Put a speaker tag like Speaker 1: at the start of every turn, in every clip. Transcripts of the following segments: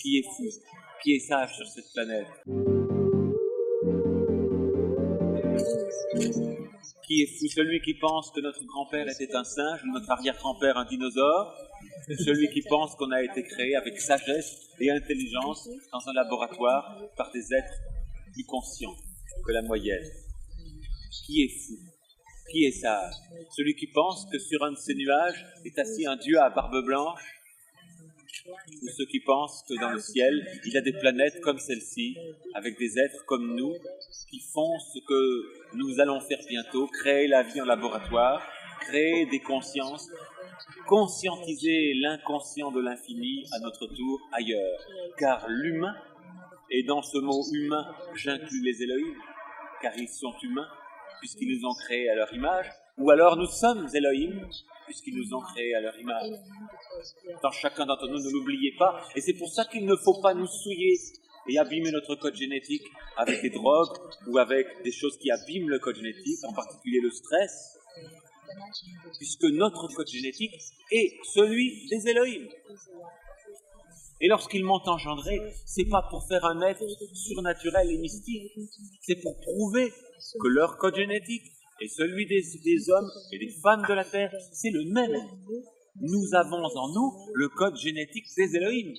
Speaker 1: Qui est fou? Qui est sage sur cette planète? Qui est fou? Celui qui pense que notre grand-père était un singe ou notre arrière-grand-père un dinosaure? Ou celui qui pense qu'on a été créé avec sagesse et intelligence dans un laboratoire par des êtres plus conscients que la moyenne? Qui est fou? Qui est sage? Celui qui pense que sur un de ces nuages est assis un dieu à barbe blanche? Ou ceux qui pensent que dans le ciel, il y a des planètes comme celle-ci, avec des êtres comme nous, qui font ce que nous allons faire bientôt, créer la vie en laboratoire, créer des consciences, conscientiser l'inconscient de l'infini à notre tour ailleurs. Car l'humain, et dans ce mot humain, j'inclus les Elohim, car ils sont humains, puisqu'ils nous ont créés à leur image, ou alors nous sommes Elohim, puisqu'ils nous ont créés à leur image. Dans chacun d'entre nous, ne l'oubliez pas, et c'est pour ça qu'il ne faut pas nous souiller et abîmer notre code génétique avec des drogues ou avec des choses qui abîment le code génétique, en particulier le stress, puisque notre code génétique est celui des Elohim. Et lorsqu'ils m'ont engendré, c'est pas pour faire un être surnaturel et mystique, c'est pour prouver que leur code génétique et celui des hommes et des femmes de la terre, c'est le même. Nous avons en nous le code génétique des Elohim.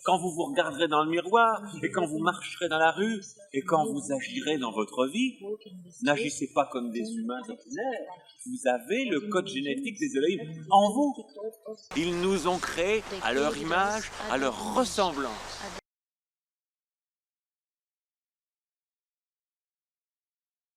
Speaker 1: Quand vous vous regarderez dans le miroir, et quand vous marcherez dans la rue, et quand vous agirez dans votre vie, n'agissez pas comme des humains ordinaires. Vous avez le code génétique des Elohim en vous. Ils nous ont créés à leur image, à leur ressemblance.